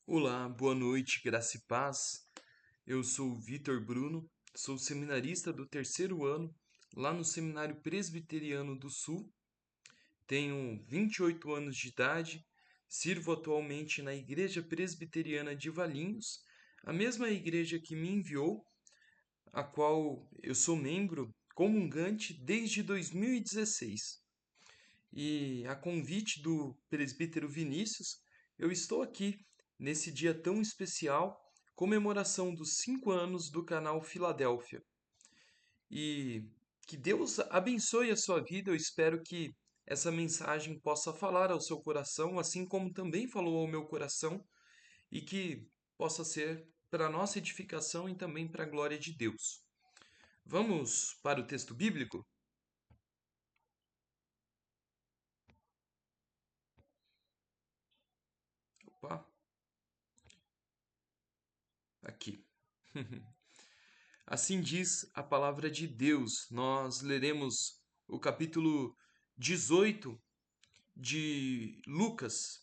Olá, boa noite, graça e paz. Eu sou o Vitor Bruno, sou seminarista do terceiro ano, lá no Seminário Presbiteriano do Sul. Tenho 28 anos de idade, sirvo atualmente na Igreja Presbiteriana de Valinhos, a mesma igreja que me enviou, a qual eu sou membro comungante desde 2016. E a convite do presbítero Vinícius, eu estou aqui nesse dia tão especial, comemoração dos 5 anos do canal Filadélfia. E que Deus abençoe a sua vida. Eu espero que essa mensagem possa falar ao seu coração, assim como também falou ao meu coração, e que possa ser para a nossa edificação e também para a glória de Deus. Vamos para o texto bíblico? Opa, aqui. Assim diz a palavra de Deus. Nós leremos o capítulo 18 de Lucas,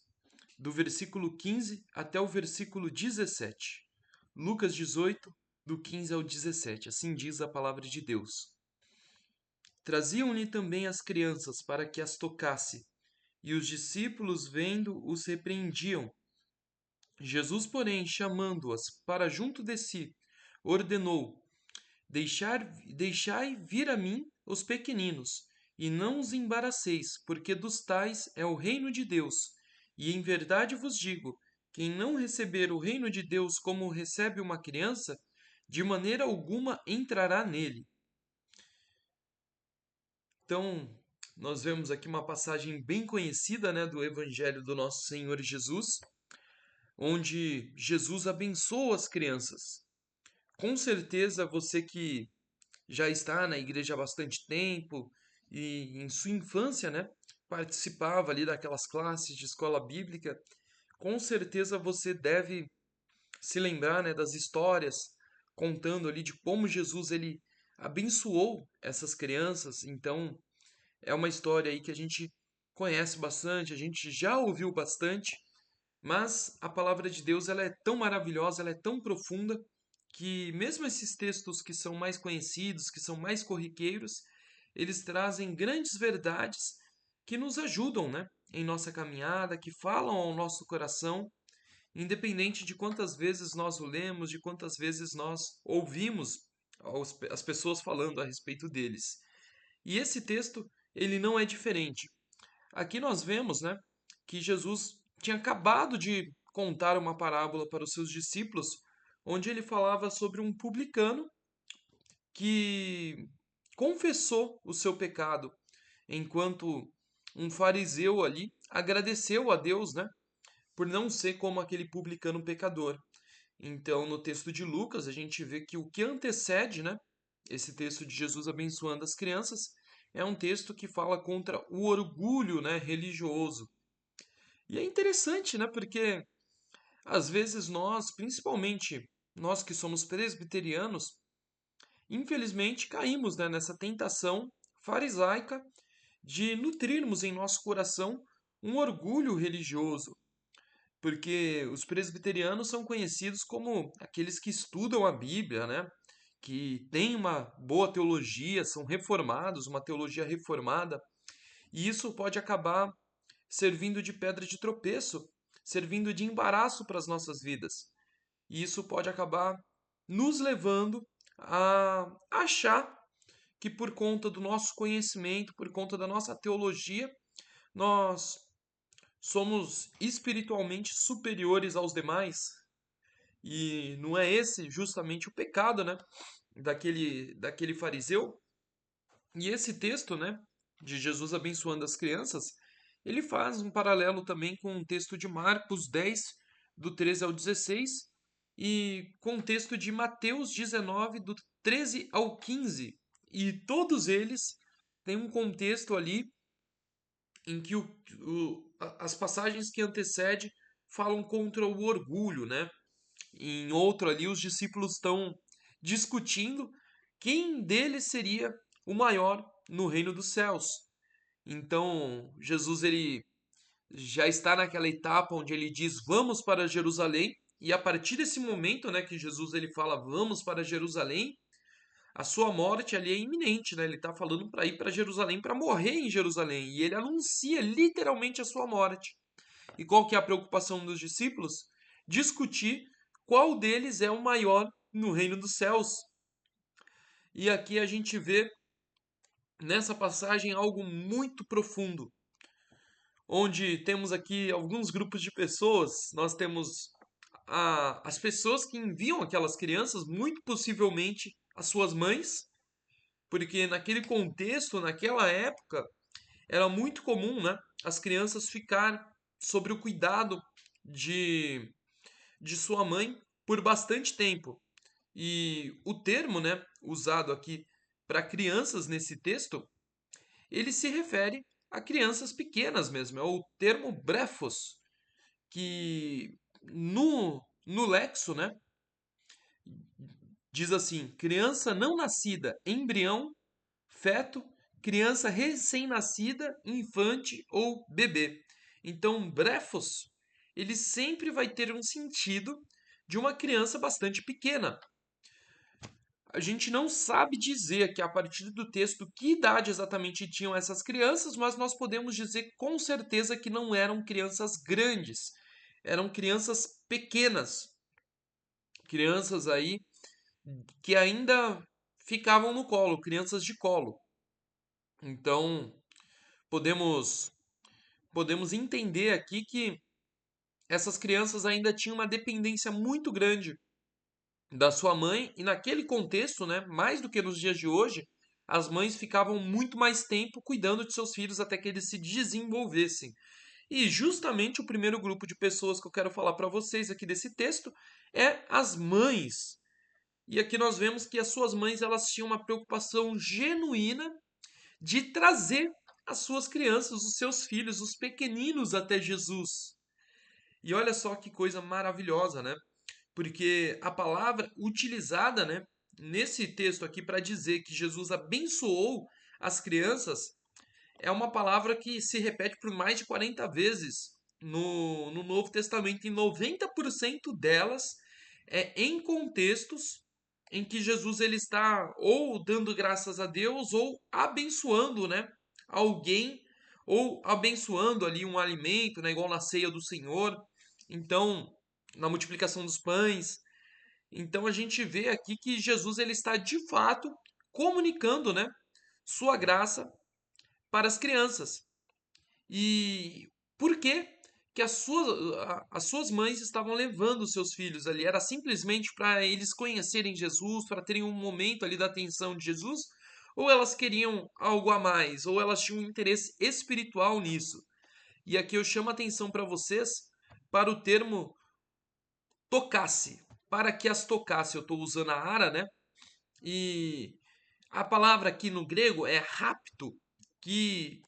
do versículo 15 até o versículo 17. Lucas 18, do 15 ao 17. Assim diz a palavra de Deus. Traziam-lhe também as crianças para que as tocasse, e os discípulos, vendo, os repreendiam. Jesus, porém, chamando-as para junto de si, ordenou: Deixai vir a mim os pequeninos, e não os embaraceis, porque dos tais é o reino de Deus. E em verdade vos digo: quem não receber o reino de Deus como recebe uma criança, de maneira alguma entrará nele. Então, nós vemos aqui uma passagem bem conhecida, né, do Evangelho do nosso Senhor Jesus, onde Jesus abençoa as crianças. Com certeza, você que já está na igreja há bastante tempo e em sua infância, né, participava ali daquelas classes de escola bíblica, com certeza você deve se lembrar, né, das histórias contando ali de como Jesus ele abençoou essas crianças. Então, é uma história aí que a gente conhece bastante, a gente já ouviu bastante, mas a palavra de Deus ela é tão maravilhosa, ela é tão profunda que mesmo esses textos que são mais conhecidos, que são mais corriqueiros, eles trazem grandes verdades que nos ajudam, né, em nossa caminhada, que falam ao nosso coração, independente de quantas vezes nós o lemos, de quantas vezes nós ouvimos as pessoas falando a respeito deles. E esse texto, ele não é diferente. Aqui nós vemos, né, que Jesus tinha acabado de contar uma parábola para os seus discípulos, onde ele falava sobre um publicano que confessou o seu pecado, enquanto um fariseu ali agradeceu a Deus, né, por não ser como aquele publicano pecador. Então, no texto de Lucas, a gente vê que o que antecede, né, esse texto de Jesus abençoando as crianças, é um texto que fala contra o orgulho, né, religioso. E é interessante, né, porque às vezes nós, principalmente nós que somos presbiterianos, infelizmente caímos, né, nessa tentação farisaica de nutrirmos em nosso coração um orgulho religioso, porque os presbiterianos são conhecidos como aqueles que estudam a Bíblia, né? Que têm uma boa teologia, são reformados, uma teologia reformada, e isso pode acabar servindo de pedra de tropeço, servindo de embaraço para as nossas vidas. E isso pode acabar nos levando a achar que por conta do nosso conhecimento, por conta da nossa teologia, nós somos espiritualmente superiores aos demais. E não é esse justamente o pecado, né, daquele fariseu? E esse texto, né, de Jesus abençoando as crianças, ele faz um paralelo também com o texto de Marcos 10, do 13 ao 16, e com o texto de Mateus 19, do 13 ao 15. E todos eles têm um contexto ali em que as passagens que antecedem falam contra o orgulho, né? Em outro ali, os discípulos estão discutindo quem deles seria o maior no reino dos céus. Então, Jesus ele já está naquela etapa onde ele diz: "Vamos para Jerusalém", e a partir desse momento, né, que Jesus ele fala: "Vamos para Jerusalém", a sua morte ali é iminente, né? Ele está falando para ir para Jerusalém, para morrer em Jerusalém, e ele anuncia literalmente a sua morte. E qual que é a preocupação dos discípulos? Discutir qual deles é o maior no reino dos céus. E aqui a gente vê nessa passagem algo muito profundo, onde temos aqui alguns grupos de pessoas. Nós temos as pessoas que enviam aquelas crianças, muito possivelmente as suas mães, porque naquele contexto, naquela época, era muito comum, né, as crianças ficarem sob o cuidado de, de sua mãe por bastante tempo. E o termo, né, usado aqui para crianças nesse texto, ele se refere a crianças pequenas mesmo. É o termo brefos, que no Lexo, né, diz assim: criança não nascida, embrião, feto, criança recém-nascida, infante ou bebê. Então, brefos, ele sempre vai ter um sentido de uma criança bastante pequena. A gente não sabe dizer aqui a partir do texto que idade exatamente tinham essas crianças, mas nós podemos dizer com certeza que não eram crianças grandes, eram crianças pequenas, crianças aí que ainda ficavam no colo, crianças de colo. Então, podemos podemos entender aqui que essas crianças ainda tinham uma dependência muito grande da sua mãe, e naquele contexto, né, mais do que nos dias de hoje, as mães ficavam muito mais tempo cuidando de seus filhos até que eles se desenvolvessem. E justamente o primeiro grupo de pessoas que eu quero falar para vocês aqui desse texto é as mães. E aqui nós vemos que as suas mães elas tinham uma preocupação genuína de trazer as suas crianças, os seus filhos, os pequeninos até Jesus. E olha só que coisa maravilhosa, né? Porque a palavra utilizada, né, nesse texto aqui para dizer que Jesus abençoou as crianças é uma palavra que se repete por mais de 40 vezes no Novo Testamento. E 90% delas é em contextos em que Jesus ele está ou dando graças a Deus ou abençoando, né, alguém, ou abençoando ali um alimento, né, igual na ceia do Senhor. Então, na multiplicação dos pães. Então a gente vê aqui que Jesus ele está de fato comunicando, né, sua graça para as crianças. E por que que as suas mães estavam levando os seus filhos ali? Era simplesmente para eles conhecerem Jesus, para terem um momento ali da atenção de Jesus? Ou elas queriam algo a mais? Ou elas tinham um interesse espiritual nisso? E aqui eu chamo a atenção para vocês para o termo tocasse. Para que as tocasse, eu estou usando a ara, né? E a palavra aqui no grego é rapto, que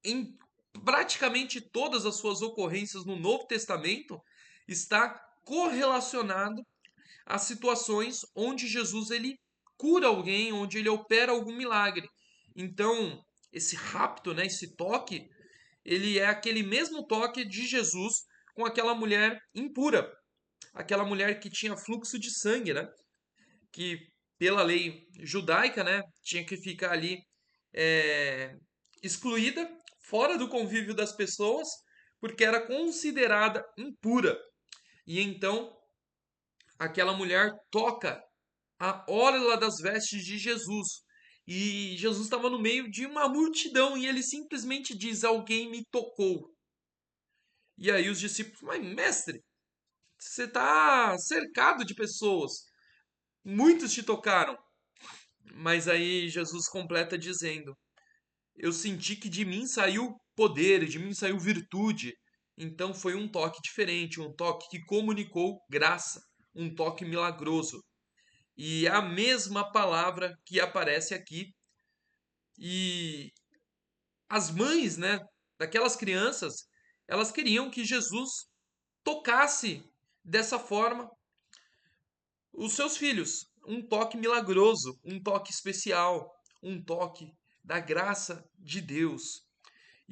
em praticamente todas as suas ocorrências no Novo Testamento está correlacionado a situações onde Jesus ele cura alguém, onde ele opera algum milagre. Então, esse rapto, né, esse toque, ele é aquele mesmo toque de Jesus com aquela mulher impura, aquela mulher que tinha fluxo de sangue, né? Que pela lei judaica, né, tinha que ficar ali é, excluída, fora do convívio das pessoas, porque era considerada impura. E então aquela mulher toca a orla das vestes de Jesus. E Jesus estava no meio de uma multidão e ele simplesmente diz: Alguém me tocou. E aí os discípulos, mas mestre, você está cercado de pessoas, muitos te tocaram. Mas aí Jesus completa dizendo: Eu senti que de mim saiu poder, de mim saiu virtude. Então foi um toque diferente, um toque que comunicou graça, um toque milagroso. E é a mesma palavra que aparece aqui. E as mães, né, daquelas crianças, elas queriam que Jesus tocasse dessa forma os seus filhos. Um toque milagroso, um toque especial, um toque da graça de Deus.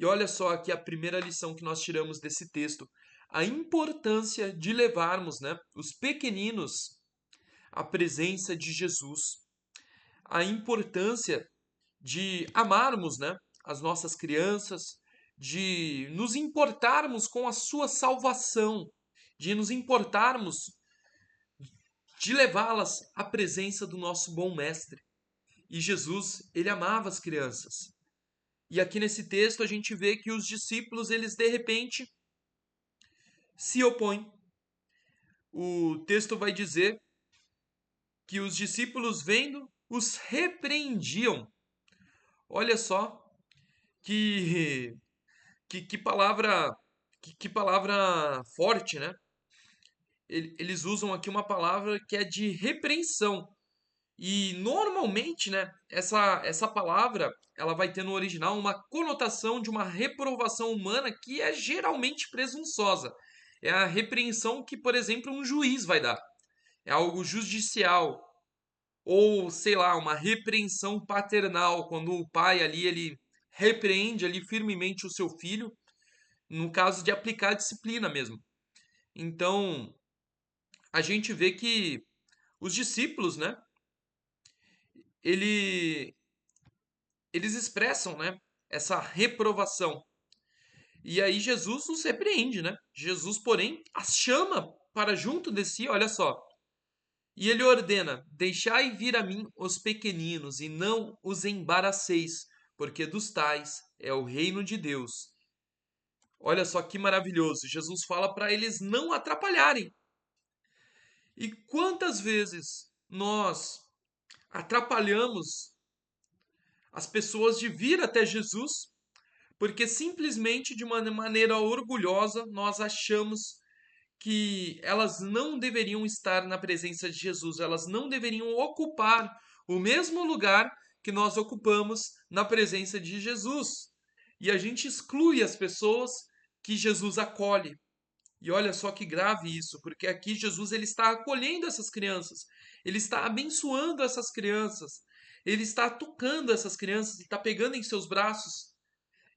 E olha só aqui a primeira lição que nós tiramos desse texto, a importância de levarmos, né, os pequeninos à presença de Jesus, a importância de amarmos, né, as nossas crianças, de nos importarmos com a sua salvação, de nos importarmos de levá-las à presença do nosso bom mestre. E Jesus, ele amava as crianças. E aqui nesse texto a gente vê que os discípulos, eles de repente se opõem. O texto vai dizer que os discípulos vendo os repreendiam. Olha só que que palavra que palavra forte, né? Eles usam aqui uma palavra que é de repreensão. E normalmente, né, essa palavra, ela vai ter no original uma conotação de uma reprovação humana que é geralmente presunçosa. É a repreensão que, por exemplo, um juiz vai dar. É algo judicial. Ou, sei lá, uma repreensão paternal, quando o pai ali, ele repreende ali firmemente o seu filho, no caso de aplicar disciplina mesmo. Então, a gente vê que os discípulos, né, ele, eles expressam, né, essa reprovação. E aí Jesus os repreende, né? Jesus, porém, as chama para junto de si, olha só. E ele ordena: deixai vir a mim os pequeninos e não os embaraceis, porque dos tais é o reino de Deus. Olha só que maravilhoso. Jesus fala para eles não atrapalharem. E quantas vezes nós atrapalhamos as pessoas de vir até Jesus, porque simplesmente de uma maneira orgulhosa nós achamos que elas não deveriam estar na presença de Jesus, elas não deveriam ocupar o mesmo lugar que nós ocupamos na presença de Jesus. E a gente exclui as pessoas que Jesus acolhe. E olha só que grave isso, porque aqui Jesus ele está acolhendo essas crianças, ele está abençoando essas crianças, ele está tocando essas crianças, ele está pegando em seus braços.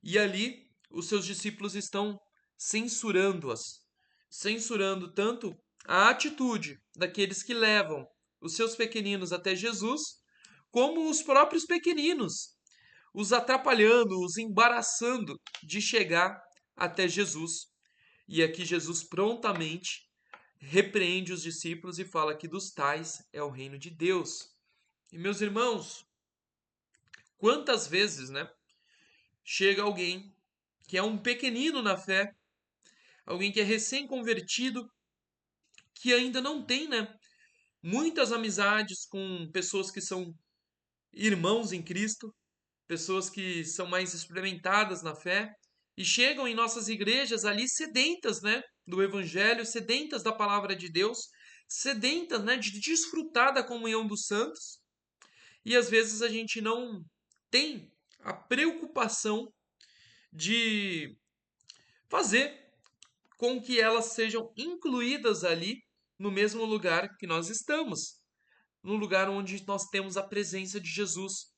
E ali os seus discípulos estão censurando-as, censurando tanto a atitude daqueles que levam os seus pequeninos até Jesus, como os próprios pequeninos, os atrapalhando, os embaraçando de chegar até Jesus. E aqui Jesus prontamente repreende os discípulos e fala que dos tais é o reino de Deus. E meus irmãos, quantas vezes, né, chega alguém que é um pequenino na fé, alguém que é recém-convertido, que ainda não tem, né, muitas amizades com pessoas que são irmãos em Cristo, pessoas que são mais experimentadas na fé, e chegam em nossas igrejas ali sedentas, né, do evangelho, sedentas da palavra de Deus, sedentas, né, de desfrutar da comunhão dos santos, e às vezes a gente não tem a preocupação de fazer com que elas sejam incluídas ali no mesmo lugar que nós estamos, no lugar onde nós temos a presença de Jesus.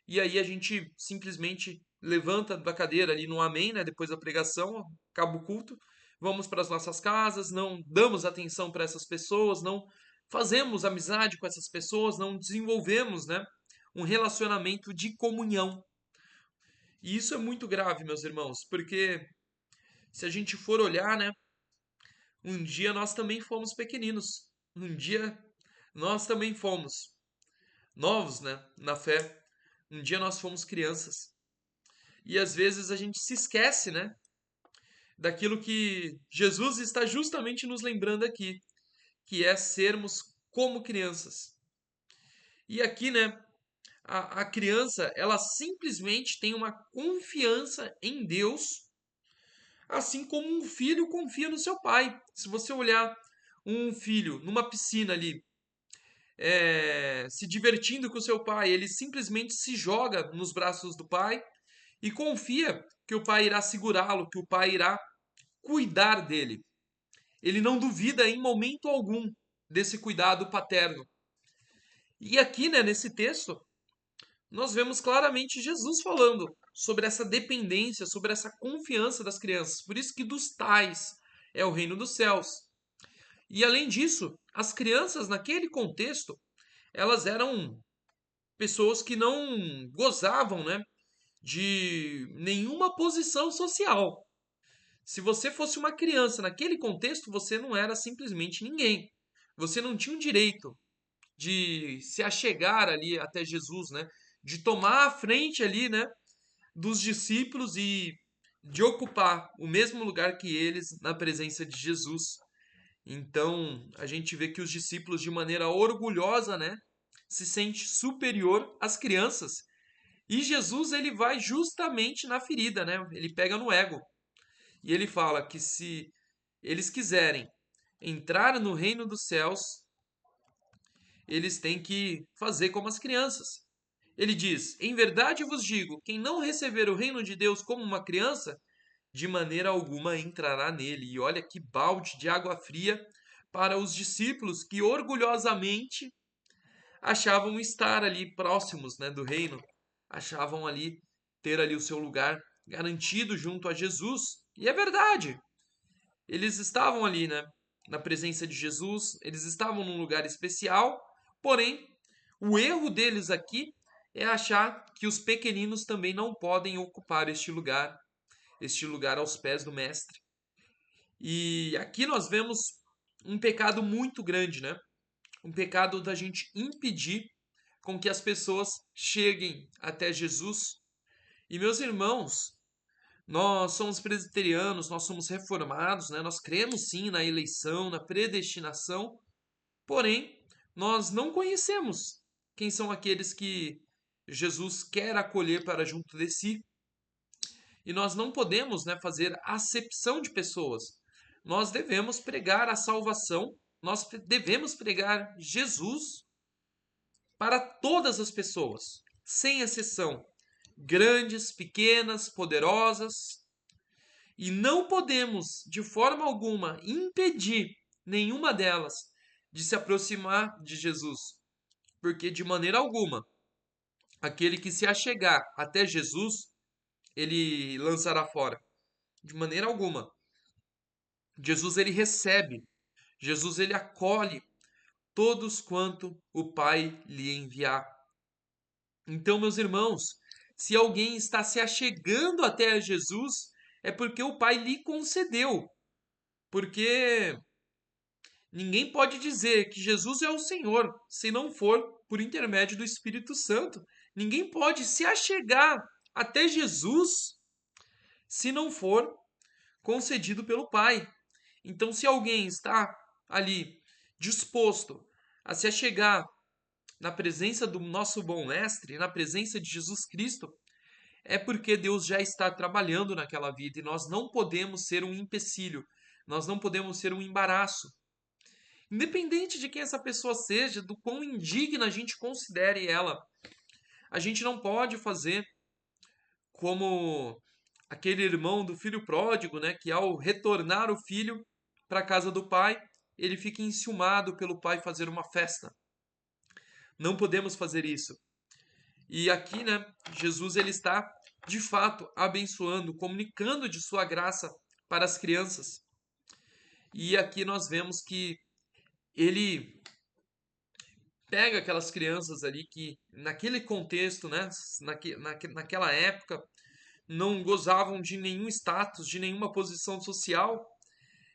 E aí a gente simplesmente levanta da cadeira ali no amém, né, depois da pregação, acaba o culto, vamos para as nossas casas, não damos atenção para essas pessoas, não fazemos amizade com essas pessoas, não desenvolvemos, né, um relacionamento de comunhão. E isso é muito grave, meus irmãos, porque se a gente for olhar, né, um dia nós também fomos pequeninos. Um dia nós também fomos novos, né, na fé. Um dia nós fomos crianças. E às vezes a gente se esquece, né, daquilo que Jesus está justamente nos lembrando aqui, que é sermos como crianças. E aqui, né, a criança, ela simplesmente tem uma confiança em Deus, assim como um filho confia no seu pai. Se você olhar um filho numa piscina ali, se divertindo com seu pai, ele simplesmente se joga nos braços do pai e confia que o pai irá segurá-lo, que o pai irá cuidar dele. Ele não duvida em momento algum desse cuidado paterno. E aqui, né, nesse texto, nós vemos claramente Jesus falando sobre essa dependência, sobre essa confiança das crianças. Por isso que dos tais é o reino dos céus. E além disso, as crianças naquele contexto, elas eram pessoas que não gozavam, né, de nenhuma posição social. Se você fosse uma criança naquele contexto, você não era simplesmente ninguém. Você não tinha o direito de se achegar ali até Jesus, né? De tomar a frente ali, né, dos discípulos e de ocupar o mesmo lugar que eles na presença de Jesus. Então, a gente vê que os discípulos de maneira orgulhosa, né, se sente superior às crianças. E Jesus ele vai justamente na ferida, né? Ele pega no ego. E ele fala que se eles quiserem entrar no reino dos céus, eles têm que fazer como as crianças. Ele diz: Em verdade vos digo, quem não receber o reino de Deus como uma criança, de maneira alguma entrará nele. E olha que balde de água fria para os discípulos que orgulhosamente achavam estar ali próximos, né, do reino, achavam ali ter ali o seu lugar garantido junto a Jesus. E é verdade. Eles estavam ali, né, na presença de Jesus, eles estavam num lugar especial, porém, o erro deles aqui é achar que os pequeninos também não podem ocupar este lugar aos pés do mestre. E aqui nós vemos um pecado muito grande, né? Um pecado da gente impedir com que as pessoas cheguem até Jesus. E meus irmãos, nós somos presbiterianos, nós somos reformados, né? Nós cremos sim na eleição, na predestinação, porém, nós não conhecemos quem são aqueles que Jesus quer acolher para junto de si. E nós não podemos, né, fazer acepção de pessoas. Nós devemos pregar a salvação, nós devemos pregar Jesus para todas as pessoas, sem exceção, grandes, pequenas, poderosas, e não podemos, de forma alguma, impedir nenhuma delas de se aproximar de Jesus, porque de maneira alguma, aquele que se achegar até Jesus, ele lançará fora. De maneira alguma. Jesus ele recebe, Jesus ele acolhe todos quanto o Pai lhe enviar. Então, meus irmãos, se alguém está se achegando até a Jesus, é porque o Pai lhe concedeu. Porque ninguém pode dizer que Jesus é o Senhor se não for por intermédio do Espírito Santo. Ninguém pode se achegar até Jesus se não for concedido pelo Pai. Então, se alguém está ali disposto a se achegar na presença do nosso bom mestre, na presença de Jesus Cristo, é porque Deus já está trabalhando naquela vida e nós não podemos ser um empecilho, nós não podemos ser um embaraço. Independente de quem essa pessoa seja, do quão indigna a gente considere ela, a gente não pode fazer como aquele irmão do filho pródigo, né, que ao retornar o filho para a casa do pai, ele fica enciumado pelo pai fazer uma festa. Não podemos fazer isso. E aqui, né, Jesus ele está de fato abençoando, comunicando de sua graça para as crianças. E aqui nós vemos que ele pega aquelas crianças ali que naquele contexto, né, naquela época, não gozavam de nenhum status, de nenhuma posição social,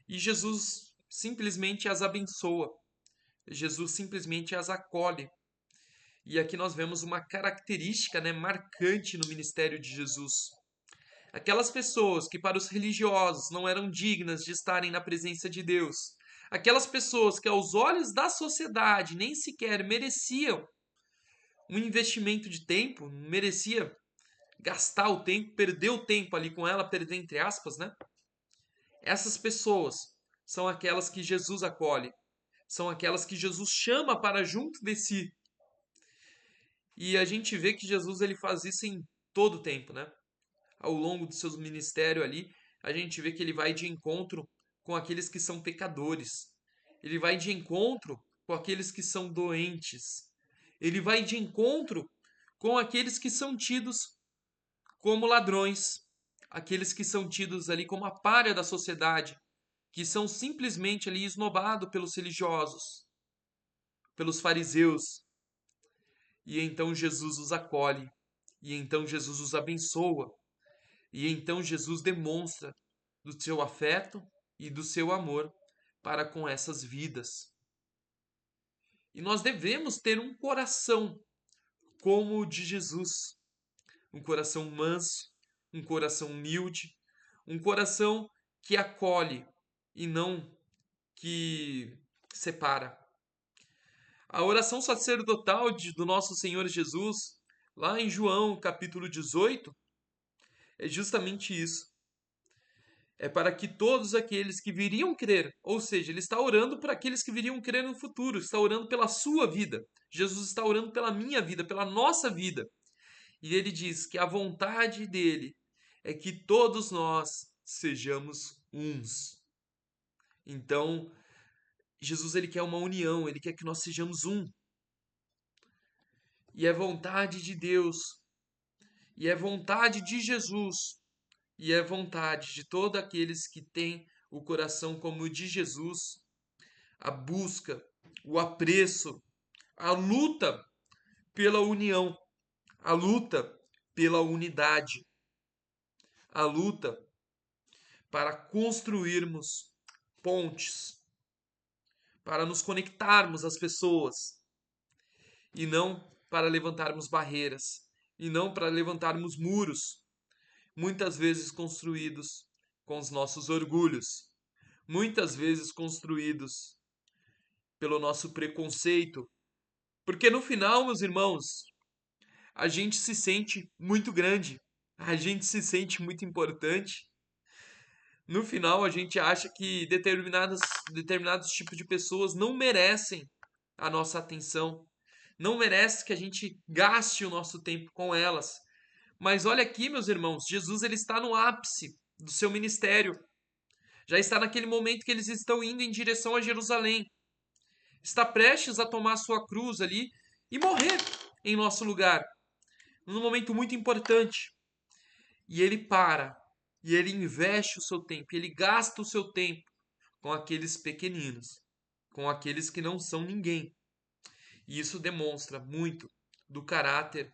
e Jesus simplesmente as abençoa. Jesus simplesmente as acolhe. E aqui nós vemos uma característica, né, marcante no ministério de Jesus. Aquelas pessoas que para os religiosos não eram dignas de estarem na presença de Deus, aquelas pessoas que aos olhos da sociedade nem sequer mereciam um investimento de tempo, merecia gastar o tempo, perder o tempo ali com ela, perder entre aspas, né? Essas pessoas são aquelas que Jesus acolhe, são aquelas que Jesus chama para junto de si. E a gente vê que Jesus ele faz isso em todo o tempo, né? Ao longo do seu ministério ali, a gente vê que ele vai de encontro com aqueles que são pecadores. Ele vai de encontro com aqueles que são doentes. Ele vai de encontro com aqueles que são tidos como ladrões, aqueles que são tidos ali como a pária da sociedade, que são simplesmente ali esnobados pelos religiosos, pelos fariseus. E então Jesus os acolhe, e então Jesus os abençoa, e então Jesus demonstra do seu afeto e do seu amor para com essas vidas. E nós devemos ter um coração como o de Jesus, um coração manso, um coração humilde, um coração que acolhe e não que separa. A oração sacerdotal do nosso Senhor Jesus, lá em João capítulo 18, é justamente isso. É para que todos aqueles que viriam crer, ou seja, ele está orando para aqueles que viriam crer no futuro, está orando pela sua vida. Jesus está orando pela minha vida, pela nossa vida. E ele diz que a vontade dele é que todos nós sejamos uns. Então, Jesus ele quer uma união, ele quer que nós sejamos um. E é vontade de Deus, e é vontade de Jesus, e é vontade de todos aqueles que têm o coração como o de Jesus, a busca, o apreço, a luta pela união, a luta pela unidade, a luta para construirmos pontes, para nos conectarmos às pessoas e não para levantarmos barreiras, e não para levantarmos muros, muitas vezes construídos com os nossos orgulhos, muitas vezes construídos pelo nosso preconceito, porque no final, meus irmãos, a gente se sente muito grande, a gente se sente muito importante. No final, a gente acha que determinados tipos de pessoas não merecem a nossa atenção, não merece que a gente gaste o nosso tempo com elas. Mas olha aqui, meus irmãos, Jesus ele está no ápice do seu ministério. Já está naquele momento que eles estão indo em direção a Jerusalém. Está prestes a tomar sua cruz ali e morrer em nosso lugar, num momento muito importante. E ele para, e ele investe o seu tempo, ele gasta o seu tempo com aqueles pequeninos, com aqueles que não são ninguém. E isso demonstra muito do caráter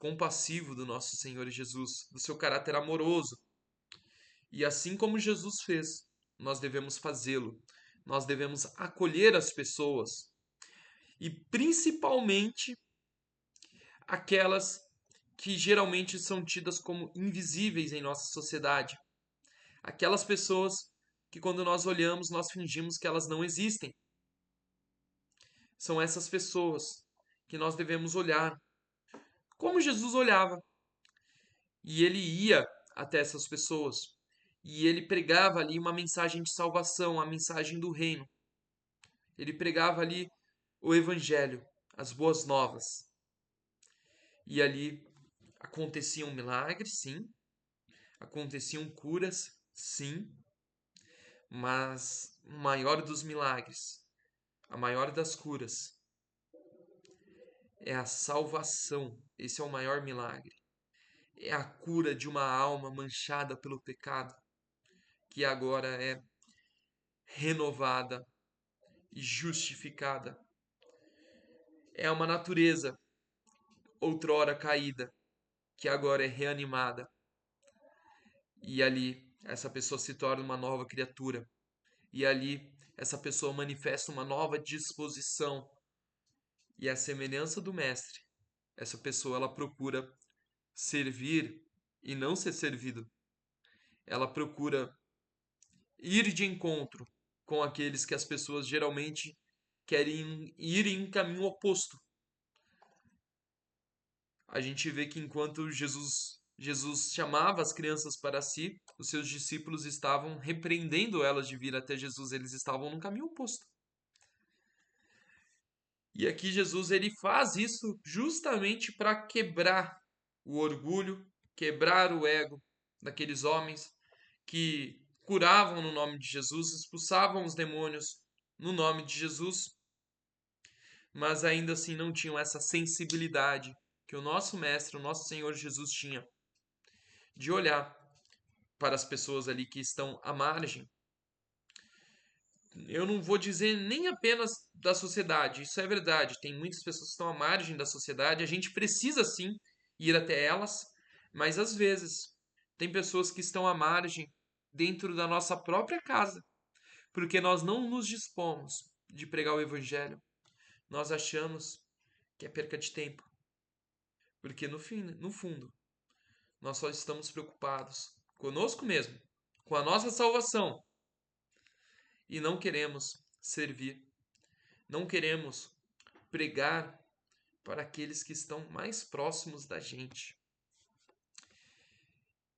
compassivo do nosso Senhor Jesus, do seu caráter amoroso. E assim como Jesus fez, nós devemos fazê-lo. Nós devemos acolher as pessoas e principalmente aquelas que geralmente são tidas como invisíveis em nossa sociedade. Aquelas pessoas que quando nós olhamos, nós fingimos que elas não existem. São essas pessoas que nós devemos olhar como Jesus olhava. E ele ia até essas pessoas. E ele pregava ali uma mensagem de salvação, a mensagem do reino. Ele pregava ali o evangelho, as boas novas. E ali aconteciam milagres, sim. Aconteciam curas, sim. Mas o maior dos milagres, a maior das curas, é a salvação. Esse é o maior milagre. É a cura de uma alma manchada pelo pecado, que agora é renovada e justificada. É uma natureza outrora caída, que agora é reanimada. E ali essa pessoa se torna uma nova criatura. E ali essa pessoa manifesta uma nova disposição. E a semelhança do mestre, essa pessoa ela procura servir e não ser servido. Ela procura ir de encontro com aqueles que as pessoas geralmente querem ir em um caminho oposto. A gente vê que enquanto Jesus chamava as crianças para si, os seus discípulos estavam repreendendo elas de vir até Jesus, eles estavam num caminho oposto. E aqui Jesus ele faz isso justamente para quebrar o orgulho, quebrar o ego daqueles homens que curavam no nome de Jesus, expulsavam os demônios no nome de Jesus, mas ainda assim não tinham essa sensibilidade que o nosso mestre, o nosso Senhor Jesus tinha. de olhar para as pessoas ali que estão à margem. Eu não vou dizer nem apenas da sociedade, isso é verdade. Tem muitas pessoas que estão à margem da sociedade, a gente precisa sim ir até elas, mas às vezes tem pessoas que estão à margem dentro da nossa própria casa, porque nós não nos dispomos de pregar o evangelho. Nós achamos que é perca de tempo, porque no fundo, nós só estamos preocupados conosco mesmo, com a nossa salvação, e não queremos servir, não queremos pregar para aqueles que estão mais próximos da gente.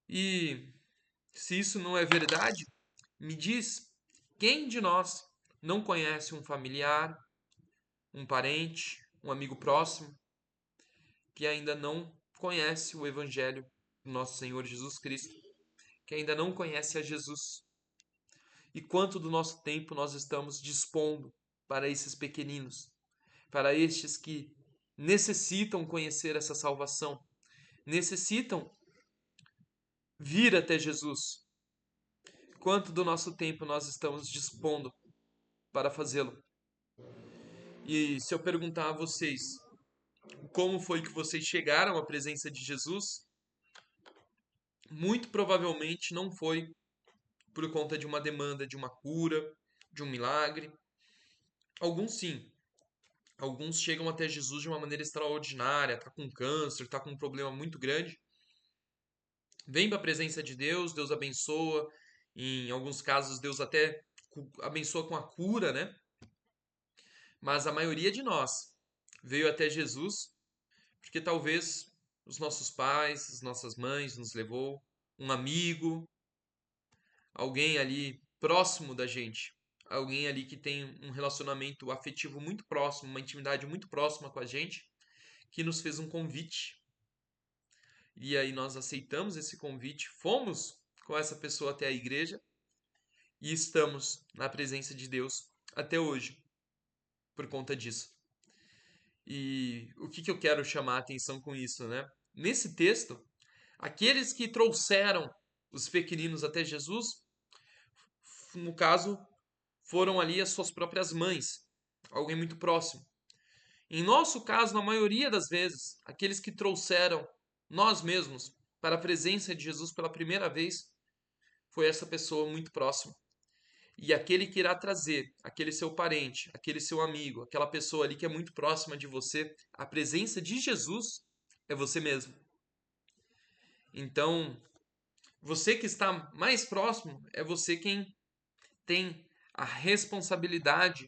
E se isso não é verdade, me diz quem de nós não conhece um familiar, um parente, um amigo próximo que ainda não conhece o Evangelho do nosso Senhor Jesus Cristo, que ainda não conhece a Jesus. E quanto do nosso tempo nós estamos dispondo para esses pequeninos, para estes que necessitam conhecer essa salvação, necessitam vir até Jesus. Quanto do nosso tempo nós estamos dispondo para fazê-lo? E se eu perguntar a vocês como foi que vocês chegaram à presença de Jesus, muito provavelmente não foi por conta de uma demanda de uma cura, de um milagre. Alguns sim. Alguns chegam até Jesus de uma maneira extraordinária, tá com câncer, tá com um problema muito grande. Vem para a presença de Deus, Deus abençoa. Em alguns casos, Deus até abençoa com a cura, né? Mas a maioria de nós veio até Jesus porque talvez os nossos pais, as nossas mães nos levou, um amigo, alguém ali próximo da gente, alguém ali que tem um relacionamento afetivo muito próximo, uma intimidade muito próxima com a gente, que nos fez um convite. E aí nós aceitamos esse convite, fomos com essa pessoa até a igreja e estamos na presença de Deus até hoje por conta disso. E o que eu quero chamar a atenção com isso, né? Nesse texto, aqueles que trouxeram os pequeninos até Jesus, no caso, foram ali as suas próprias mães, alguém muito próximo. Em nosso caso, na maioria das vezes, aqueles que trouxeram nós mesmos para a presença de Jesus pela primeira vez foi essa pessoa muito próxima. E aquele que irá trazer, aquele seu parente, aquele seu amigo, aquela pessoa ali que é muito próxima de você, a presença de Jesus é você mesmo. Então, você que está mais próximo é você quem tem a responsabilidade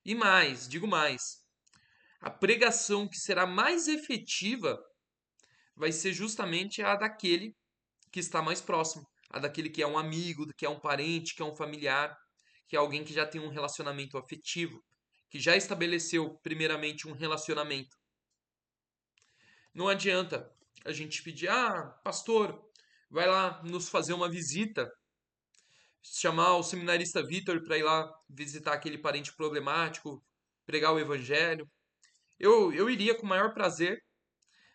e mais, digo mais, a pregação que será mais efetiva vai ser justamente a daquele que está mais próximo, a daquele que é um amigo, que é um parente, que é um familiar, que é alguém que já tem um relacionamento afetivo, que já estabeleceu primeiramente um relacionamento. Não adianta a gente pedir, pastor, vai lá nos fazer uma visita, chamar o seminarista Vitor para ir lá visitar aquele parente problemático, pregar o evangelho. Eu iria com o maior prazer,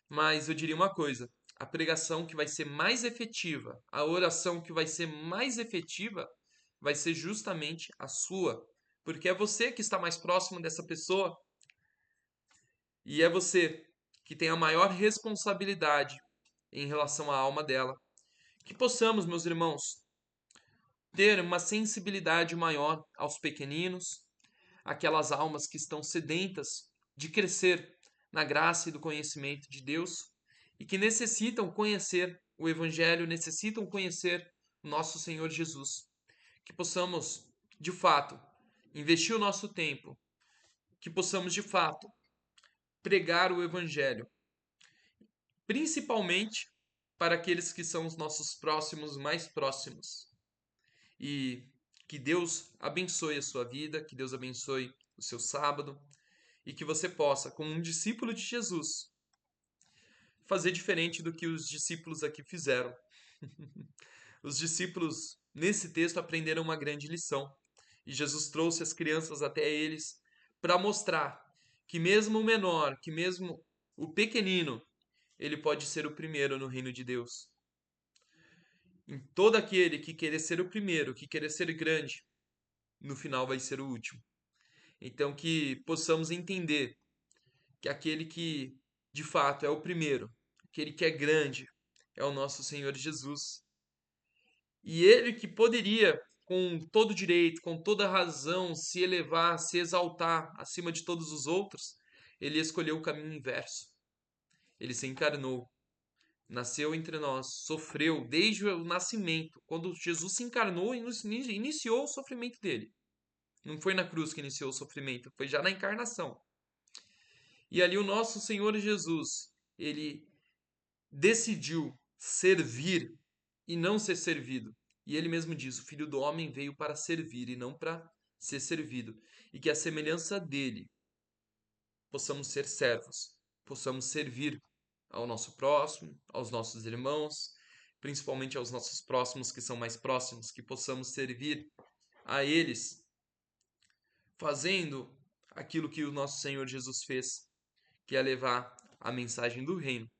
mas eu diria uma coisa: a pregação que vai ser mais efetiva, a oração que vai ser mais efetiva, vai ser justamente a sua, porque é você que está mais próximo dessa pessoa e é você que tem a maior responsabilidade em relação à alma dela. Que possamos, meus irmãos, ter uma sensibilidade maior aos pequeninos, aquelas almas que estão sedentas de crescer na graça e do conhecimento de Deus e que necessitam conhecer o Evangelho, necessitam conhecer o nosso Senhor Jesus. Que possamos, de fato, investir o nosso tempo, que possamos, de fato, pregar o Evangelho, principalmente para aqueles que são os nossos próximos, mais próximos. E que Deus abençoe a sua vida, que Deus abençoe o seu sábado e que você possa, como um discípulo de Jesus, fazer diferente do que os discípulos aqui fizeram. Os discípulos, nesse texto, aprenderam uma grande lição. E Jesus trouxe as crianças até eles para mostrar que mesmo o menor, que mesmo o pequenino, ele pode ser o primeiro no reino de Deus. em todo aquele que querer ser o primeiro, que querer ser grande, no final vai ser o último. Então que possamos entender que aquele que de fato é o primeiro, aquele que é grande, é o nosso Senhor Jesus. E ele que poderia, com todo direito, com toda razão, se elevar, se exaltar acima de todos os outros, ele escolheu o caminho inverso. Ele se encarnou, nasceu entre nós, sofreu desde o nascimento. Quando Jesus se encarnou, iniciou o sofrimento dele. Não foi na cruz que iniciou o sofrimento, foi já na encarnação. E ali o nosso Senhor Jesus, ele decidiu servir e não ser servido. E ele mesmo diz: o Filho do Homem veio para servir e não para ser servido. E que a semelhança dele possamos ser servos, possamos servir ao nosso próximo, aos nossos irmãos, principalmente aos nossos próximos que são mais próximos, que possamos servir a eles fazendo aquilo que o nosso Senhor Jesus fez, que é levar a mensagem do reino,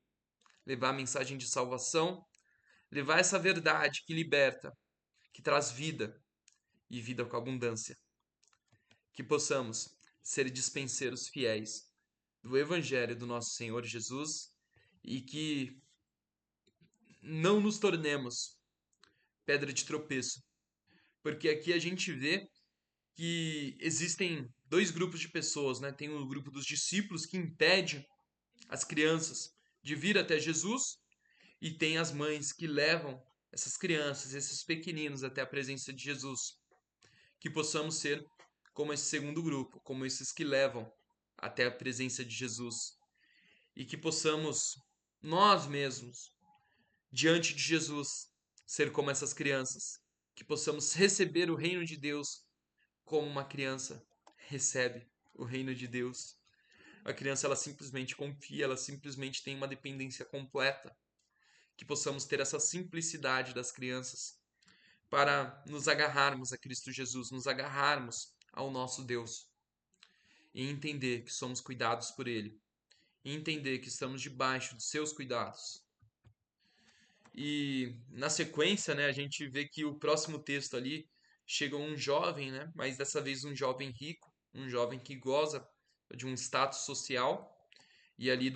levar a mensagem de salvação, levar essa verdade que liberta, que traz vida e vida com abundância. Que possamos ser dispenseiros fiéis do Evangelho do nosso Senhor Jesus e que não nos tornemos pedra de tropeço, porque aqui a gente vê que existem dois grupos de pessoas, né? Tem o grupo dos discípulos que impede as crianças de vir até Jesus e tem as mães que levam essas crianças, esses pequeninos até a presença de Jesus. Que possamos ser como esse segundo grupo, como esses que levam até a presença de Jesus e que possamos nós mesmos diante de Jesus ser como essas crianças, que possamos receber o reino de Deus como uma criança recebe o reino de Deus. A criança ela simplesmente confia, ela simplesmente tem uma dependência completa. Que possamos ter essa simplicidade das crianças para nos agarrarmos a Cristo Jesus, nos agarrarmos ao nosso Deus e entender que somos cuidados por Ele, e entender que estamos debaixo de seus cuidados. E na sequência, né, a gente vê que o próximo texto ali chega um jovem, né, mas dessa vez um jovem rico, um jovem que goza de um status social. E ali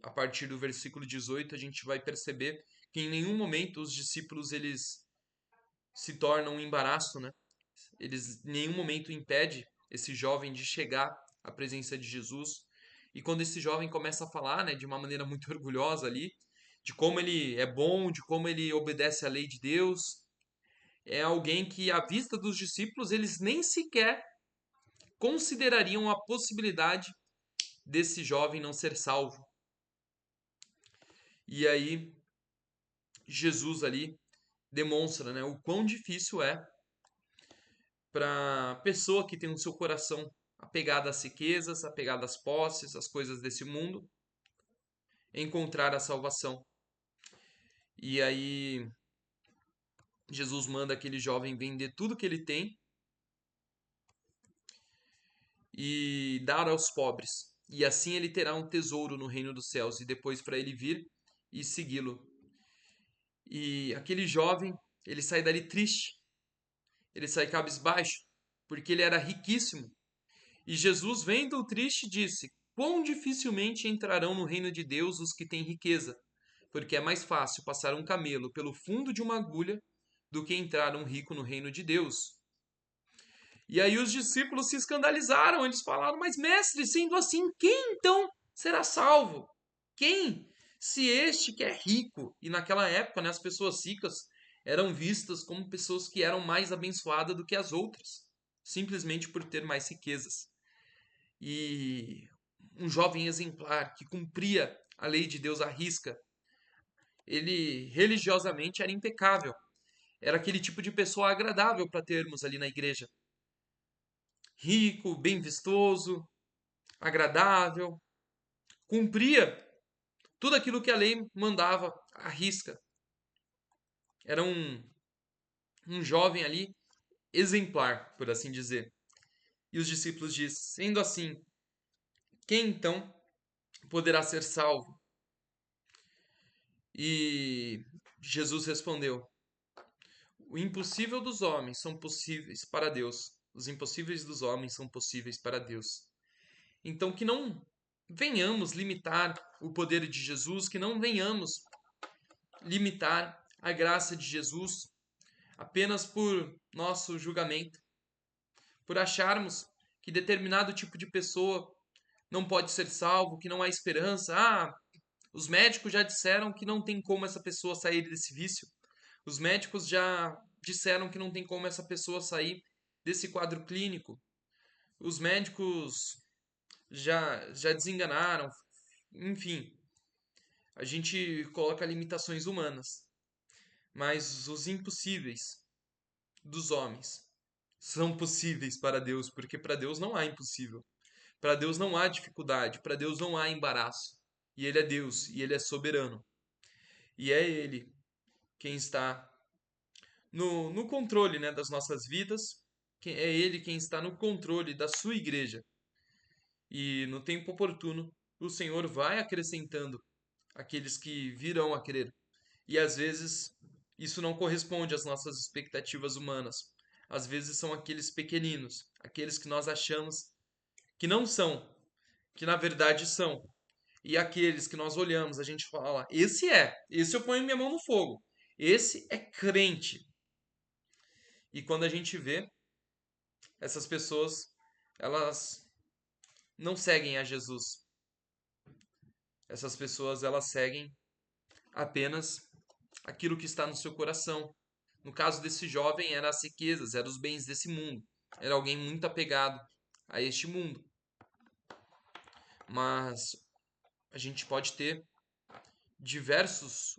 a partir do versículo 18 a gente vai perceber que em nenhum momento os discípulos eles se tornam um embaraço, né? Eles em nenhum momento impede esse jovem de chegar à presença de Jesus. E quando esse jovem começa a falar, né, de uma maneira muito orgulhosa ali, de como ele é bom, de como ele obedece à lei de Deus, é alguém que à vista dos discípulos eles nem sequer considerariam a possibilidade desse jovem não ser salvo. E aí Jesus ali demonstra, né, o quão difícil é para a pessoa que tem o seu coração apegado às riquezas, apegado às posses, às coisas desse mundo, encontrar a salvação. E aí Jesus manda aquele jovem vender tudo que ele tem e dar aos pobres. E assim ele terá um tesouro no reino dos céus e depois para ele vir e segui-lo. E aquele jovem, ele sai dali triste, ele sai cabisbaixo, porque ele era riquíssimo. E Jesus, vendo-o triste, disse: quão dificilmente entrarão no reino de Deus os que têm riqueza, porque é mais fácil passar um camelo pelo fundo de uma agulha do que entrar um rico no reino de Deus. E aí os discípulos se escandalizaram, eles falaram: mas mestre, sendo assim, quem então será salvo? Quem? Se este que é rico, e naquela época, né, as pessoas ricas eram vistas como pessoas que eram mais abençoadas do que as outras, simplesmente por ter mais riquezas. E um jovem exemplar que cumpria a lei de Deus à risca, ele religiosamente era impecável. Era aquele tipo de pessoa agradável para termos ali na igreja. Rico, bem vistoso, agradável, cumpria tudo aquilo que a lei mandava à risca. Era um jovem ali exemplar, por assim dizer. E os discípulos dizem: sendo assim, quem então poderá ser salvo? E Jesus respondeu: O impossível dos homens são possíveis para Deus. Os impossíveis dos homens são possíveis para Deus. Então, que não venhamos limitar o poder de Jesus, que não venhamos limitar a graça de Jesus apenas por nosso julgamento, por acharmos que determinado tipo de pessoa não pode ser salvo, que não há esperança. Ah, os médicos já disseram que não tem como essa pessoa sair desse vício. Os médicos já disseram que não tem como essa pessoa sair desse quadro clínico. Os médicos já desenganaram. Enfim, a gente coloca limitações humanas. Mas os impossíveis dos homens são possíveis para Deus, porque para Deus não há impossível. Para Deus não há dificuldade, para Deus não há embaraço. E Ele é Deus, e Ele é soberano. E é Ele quem está no controle, né, das nossas vidas. É Ele quem está no controle da sua igreja. E no tempo oportuno, o Senhor vai acrescentando aqueles que virão a crer. E às vezes isso não corresponde às nossas expectativas humanas. Às vezes são aqueles pequeninos, aqueles que nós achamos que não são, que na verdade são. E aqueles que nós olhamos, a gente fala: esse eu ponho minha mão no fogo, esse é crente. E quando a gente vê, essas pessoas, elas não seguem a Jesus. Essas pessoas, elas seguem apenas aquilo que está no seu coração. No caso desse jovem, eram as riquezas, eram os bens desse mundo. Era alguém muito apegado a este mundo. Mas a gente pode ter diversos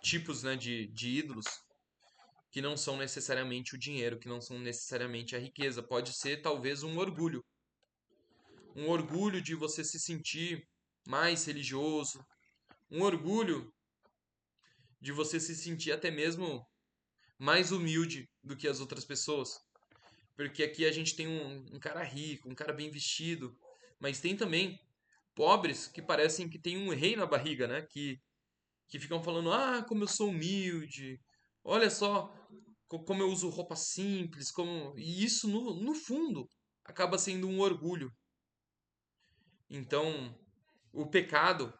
tipos, né, de ídolos que não são necessariamente o dinheiro, que não são necessariamente a riqueza. Pode ser talvez um orgulho. Um orgulho de você se sentir mais religioso. Um orgulho de você se sentir até mesmo mais humilde do que as outras pessoas. Porque aqui a gente tem um cara rico, um cara bem vestido, mas tem também pobres que parecem que tem um rei na barriga, né? Que ficam falando, ah, como eu sou humilde, olha só como eu uso roupa simples, como... E isso, no fundo, acaba sendo um orgulho. Então, o pecado,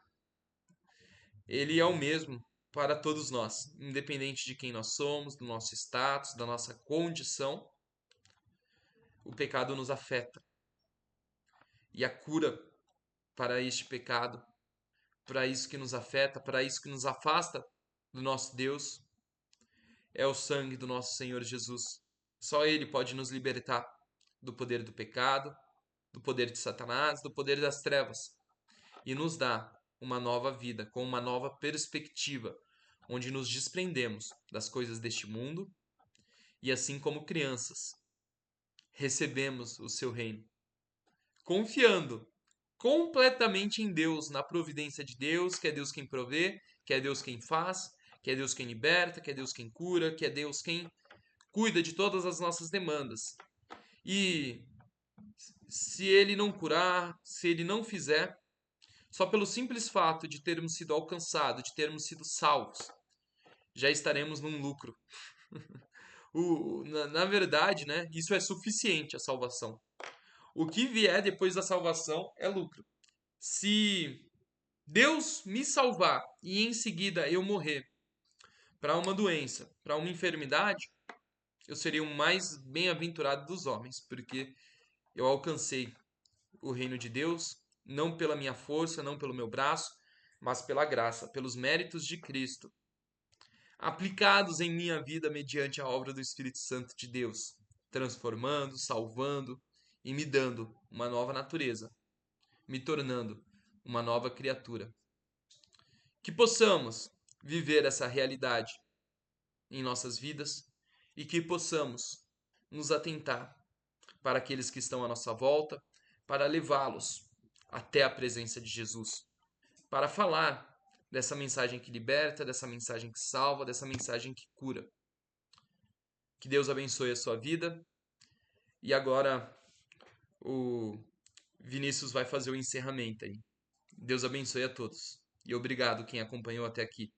ele é o mesmo para todos nós, independente de quem nós somos, do nosso status, da nossa condição, o pecado nos afeta. E a cura para este pecado, para isso que nos afeta, para isso que nos afasta do nosso Deus, é o sangue do nosso Senhor Jesus. Só Ele pode nos libertar do poder do pecado, do poder de Satanás, do poder das trevas e nos dá uma nova vida, com uma nova perspectiva, onde nos desprendemos das coisas deste mundo e, assim como crianças, recebemos o seu reino, confiando completamente em Deus, na providência de Deus, que é Deus quem provê, que é Deus quem faz, que é Deus quem liberta, que é Deus quem cura, que é Deus quem cuida de todas as nossas demandas. E se Ele não curar, se Ele não fizer, só pelo simples fato de termos sido alcançados, de termos sido salvos, já estaremos num lucro. Na verdade, né, isso é suficiente a salvação. O que vier depois da salvação é lucro. Se Deus me salvar e em seguida eu morrer para uma doença, para uma enfermidade, eu seria o mais bem-aventurado dos homens, porque eu alcancei o reino de Deus não pela minha força, não pelo meu braço, mas pela graça, pelos méritos de Cristo, aplicados em minha vida mediante a obra do Espírito Santo de Deus, transformando, salvando e me dando uma nova natureza, me tornando uma nova criatura. Que possamos viver essa realidade em nossas vidas e que possamos nos atentar para aqueles que estão à nossa volta, para levá-los até a presença de Jesus, para falar dessa mensagem que liberta, dessa mensagem que salva, dessa mensagem que cura. Que Deus abençoe a sua vida. E agora o Vinícius vai fazer o encerramento aí. Deus abençoe a todos. E obrigado quem acompanhou até aqui.